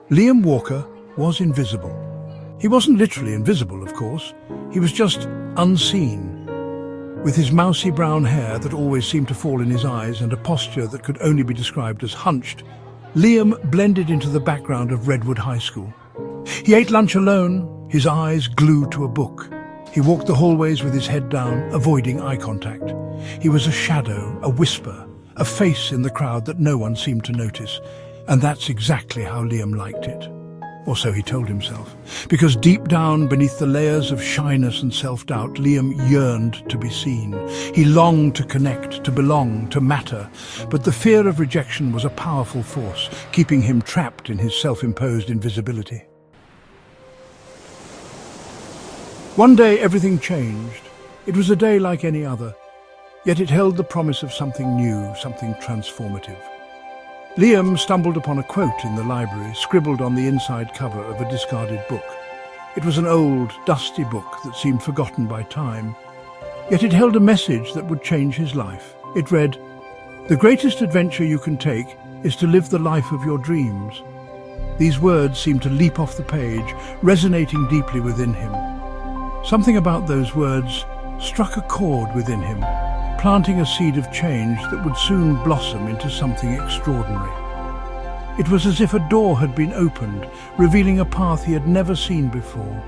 Liam Walker was invisible. He wasn't literally invisible, of course. He was just unseen. With his mousy brown hair that always seemed to fall in his eyes and a posture that could only be described as hunched, Liam blended into the background of Redwood High School. He ate lunch alone, his eyes glued to a book. He walked the hallways with his head down, avoiding eye contact. He was a shadow, a whisper, a face in the crowd that no one seemed to notice. And that's exactly how Liam liked it. Or so he told himself. Because deep down, beneath the layers of shyness and self-doubt, Liam yearned to be seen. He longed to connect, to belong, to matter. But the fear of rejection was a powerful force, keeping him trapped in his self-imposed invisibility. One day, everything changed. It was a day like any other, yet it held the promise of something new, something transformative. Liam stumbled upon a quote in the library, scribbled on the inside cover of a discarded book. It was an old, dusty book that seemed forgotten by time, yet it held a message that would change his life. It read, "The greatest adventure you can take is to live the life of your dreams." These words seemed to leap off the page, resonating deeply within him. Something about those words struck a chord within him, planting a seed of change that would soon blossom into something extraordinary. It was as if a door had been opened, revealing a path he had never seen before.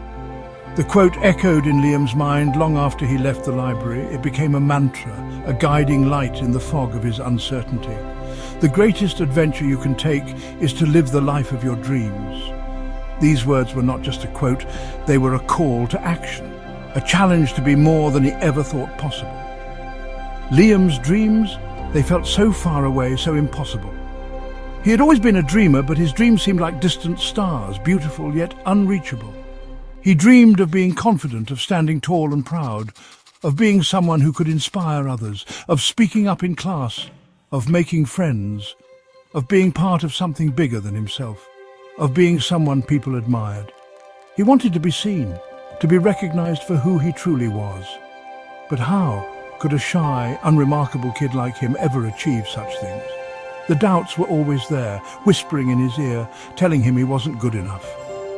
The quote echoed in Liam's mind long after he left the library. It became a mantra, a guiding light in the fog of his uncertainty. The greatest adventure you can take is to live the life of your dreams. These words were not just a quote, they were a call to action, a challenge to be more than he ever thought possible. Liam's dreams, they felt so far away, so impossible. He had always been a dreamer, but his dreams seemed like distant stars, beautiful yet unreachable. He dreamed of being confident, of standing tall and proud, of being someone who could inspire others, of speaking up in class, of making friends, of being part of something bigger than himself, of being someone people admired. He wanted to be seen, to be recognized for who he truly was. But how could a shy, unremarkable kid like him ever achieve such things? The doubts were always there, whispering in his ear, telling him he wasn't good enough.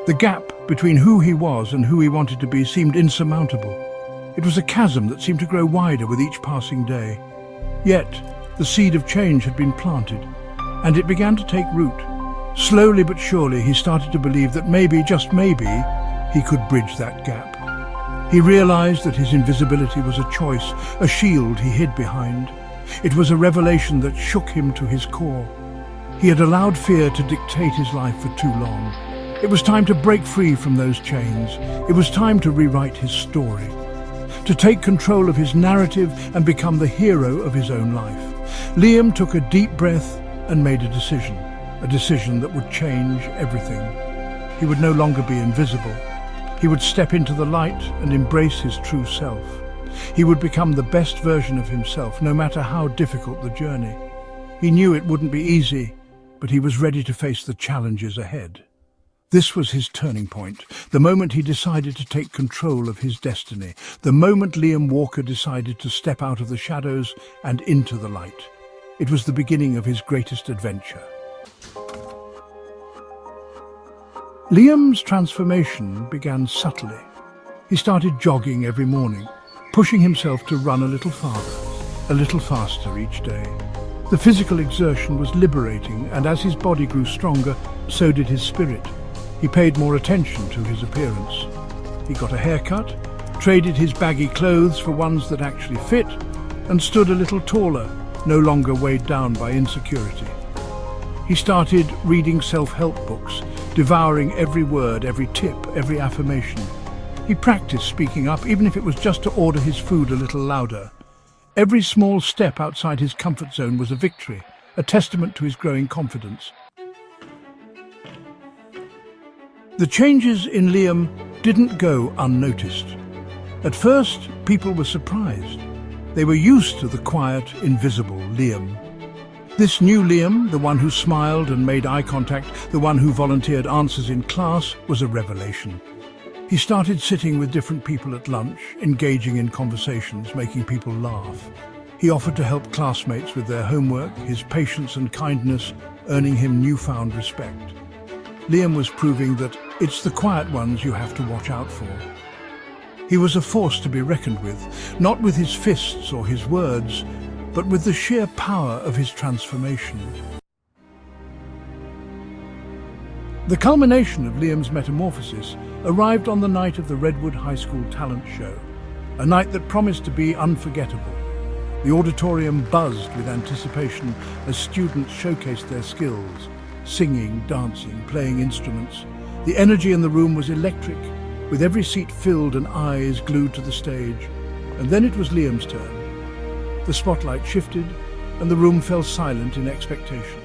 The gap between who he was and who he wanted to be seemed insurmountable. It was a chasm that seemed to grow wider with each passing day. Yet, the seed of change had been planted, and it began to take root. Slowly but surely, he started to believe that maybe, just maybe, he could bridge that gap. He realized that his invisibility was a choice, a shield he hid behind. It was a revelation that shook him to his core. He had allowed fear to dictate his life for too long. It was time to break free from those chains. It was time to rewrite his story, to take control of his narrative and become the hero of his own life. Liam took a deep breath and made a decision that would change everything. He would no longer be invisible. He would step into the light and embrace his true self. He would become the best version of himself, no matter how difficult the journey. He knew it wouldn't be easy, but he was ready to face the challenges ahead. This was his turning point, the moment he decided to take control of his destiny, the moment Liam Walker decided to step out of the shadows and into the light. It was the beginning of his greatest adventure. Liam's transformation began subtly. He started jogging every morning, pushing himself to run a little farther, a little faster each day. The physical exertion was liberating, and as his body grew stronger, so did his spirit. He paid more attention to his appearance. He got a haircut, traded his baggy clothes for ones that actually fit, and stood a little taller, no longer weighed down by insecurity. He started reading self-help books, devouring every word, every tip, every affirmation. He practiced speaking up, even if it was just to order his food a little louder. Every small step outside his comfort zone was a victory, a testament to his growing confidence. The changes in Liam didn't go unnoticed. At first, people were surprised. They were used to the quiet, invisible Liam. This new Liam, the one who smiled and made eye contact, the one who volunteered answers in class, was a revelation. He started sitting with different people at lunch, engaging in conversations, making people laugh. He offered to help classmates with their homework, his patience and kindness earning him newfound respect. Liam was proving that it's the quiet ones you have to watch out for. He was a force to be reckoned with, not with his fists or his words, but with the sheer power of his transformation. The culmination of Liam's metamorphosis arrived on the night of the Redwood High School talent show, a night that promised to be unforgettable. The auditorium buzzed with anticipation as students showcased their skills, singing, dancing, playing instruments. The energy in the room was electric, with every seat filled and eyes glued to the stage. And then it was Liam's turn. The spotlight shifted, and the room fell silent in expectation.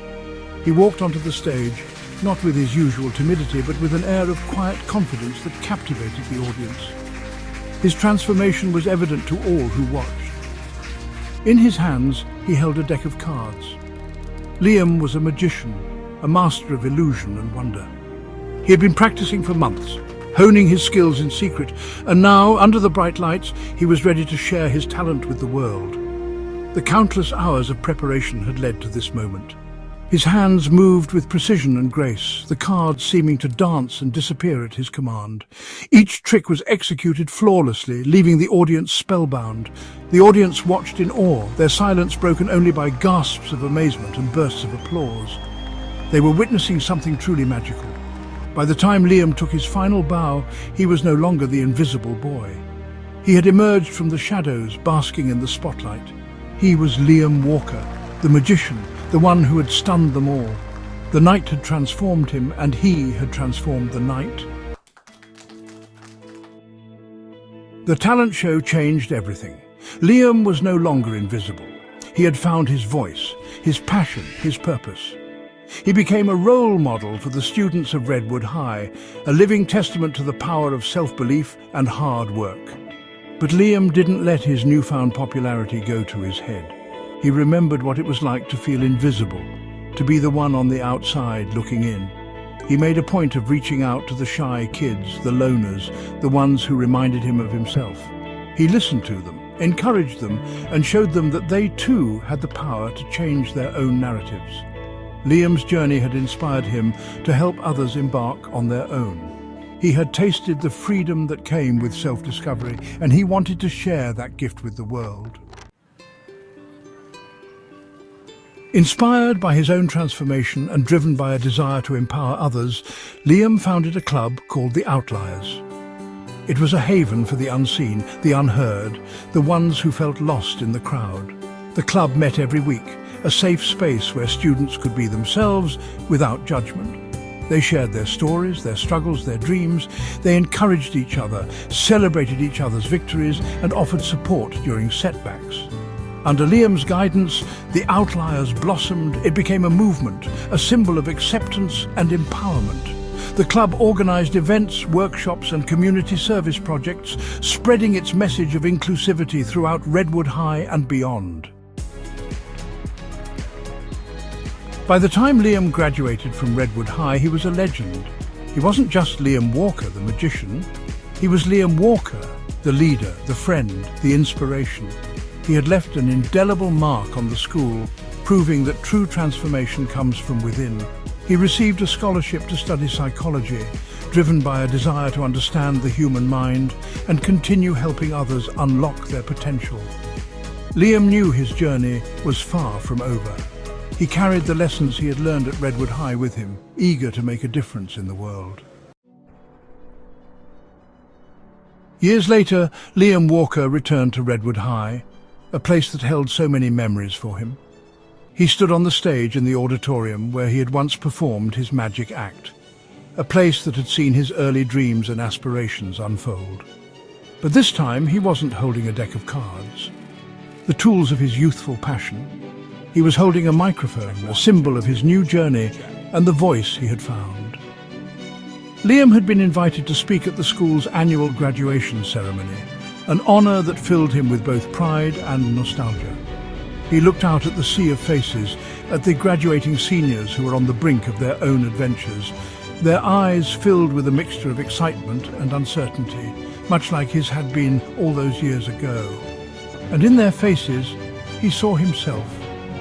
He walked onto the stage, not with his usual timidity, but with an air of quiet confidence that captivated the audience. His transformation was evident to all who watched. In his hands, he held a deck of cards. Liam was a magician, a master of illusion and wonder. He had been practicing for months, honing his skills in secret, and now, under the bright lights, he was ready to share his talent with the world. The countless hours of preparation had led to this moment. His hands moved with precision and grace, the cards seeming to dance and disappear at his command. Each trick was executed flawlessly, leaving the audience spellbound. The audience watched in awe, their silence broken only by gasps of amazement and bursts of applause. They were witnessing something truly magical. By the time Liam took his final bow, he was no longer the invisible boy. He had emerged from the shadows, basking in the spotlight. He was Liam Walker, the magician, the one who had stunned them all. The night had transformed him, and he had transformed the night. The talent show changed everything. Liam was no longer invisible. He had found his voice, his passion, his purpose. He became a role model for the students of Redwood High, a living testament to the power of self-belief and hard work. But Liam didn't let his newfound popularity go to his head. He remembered what it was like to feel invisible, to be the one on the outside looking in. He made a point of reaching out to the shy kids, the loners, the ones who reminded him of himself. He listened to them, encouraged them, and showed them that they too had the power to change their own narratives. Liam's journey had inspired him to help others embark on their own. He had tasted the freedom that came with self-discovery, and he wanted to share that gift with the world. Inspired by his own transformation and driven by a desire to empower others, Liam founded a club called the Outliers. It was a haven for the unseen, the unheard, the ones who felt lost in the crowd. The club met every week, a safe space where students could be themselves without judgment. They shared their stories, their struggles, their dreams. They encouraged each other, celebrated each other's victories, and offered support during setbacks. Under Liam's guidance, the Outliers blossomed. It became a movement, a symbol of acceptance and empowerment. The club organized events, workshops, and community service projects, spreading its message of inclusivity throughout Redwood High and beyond. By the time Liam graduated from Redwood High, he was a legend. He wasn't just Liam Walker, the magician. He was Liam Walker, the leader, the friend, the inspiration. He had left an indelible mark on the school, proving that true transformation comes from within. He received a scholarship to study psychology, driven by a desire to understand the human mind and continue helping others unlock their potential. Liam knew his journey was far from over. He carried the lessons he had learned at Redwood High with him, eager to make a difference in the world. Years later, Liam Walker returned to Redwood High, a place that held so many memories for him. He stood on the stage in the auditorium where he had once performed his magic act, a place that had seen his early dreams and aspirations unfold. But this time he wasn't holding a deck of cards, the tools of his youthful passion. He was holding a microphone, a symbol of his new journey and the voice he had found. Liam had been invited to speak at the school's annual graduation ceremony, an honor that filled him with both pride and nostalgia. He looked out at the sea of faces, at the graduating seniors who were on the brink of their own adventures, their eyes filled with a mixture of excitement and uncertainty, much like his had been all those years ago. And in their faces, He saw himself,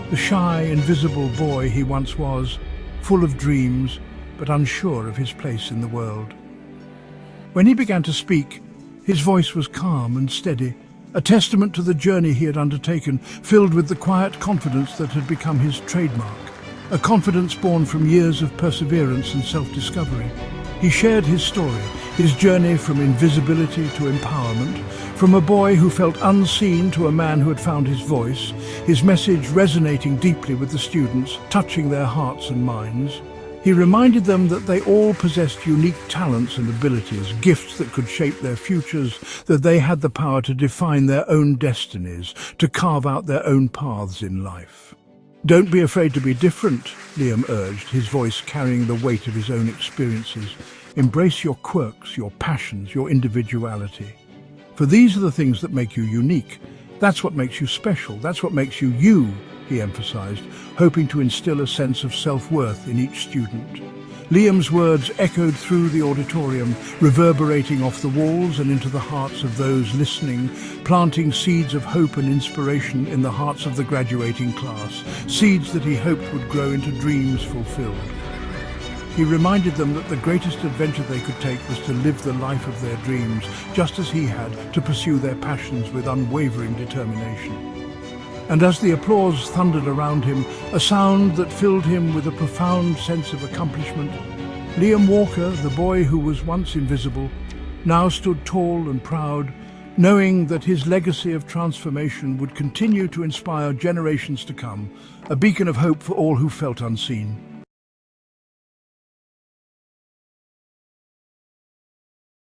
the shy, invisible boy he once was, full of dreams, but unsure of his place in the world. When he began to speak, his voice was calm and steady, a testament to the journey he had undertaken, filled with the quiet confidence that had become his trademark, a confidence born from years of perseverance and self-discovery. He shared his story, his journey from invisibility to empowerment, from a boy who felt unseen to a man who had found his voice, his message resonating deeply with the students, touching their hearts and minds. He reminded them that they all possessed unique talents and abilities, gifts that could shape their futures, that they had the power to define their own destinies, to carve out their own paths in life. "Don't be afraid to be different," Liam urged, his voice carrying the weight of his own experiences. "Embrace your quirks, your passions, your individuality. For these are the things that make you unique. That's what makes you special. That's what makes you you," he emphasized, hoping to instill a sense of self-worth in each student. Liam's words echoed through the auditorium, reverberating off the walls and into the hearts of those listening, planting seeds of hope and inspiration in the hearts of the graduating class, seeds that he hoped would grow into dreams fulfilled. He reminded them that the greatest adventure they could take was to live the life of their dreams, just as he had, to pursue their passions with unwavering determination. And as the applause thundered around him, a sound that filled him with a profound sense of accomplishment, Liam Walker, the boy who was once invisible, now stood tall and proud, knowing that his legacy of transformation would continue to inspire generations to come, a beacon of hope for all who felt unseen.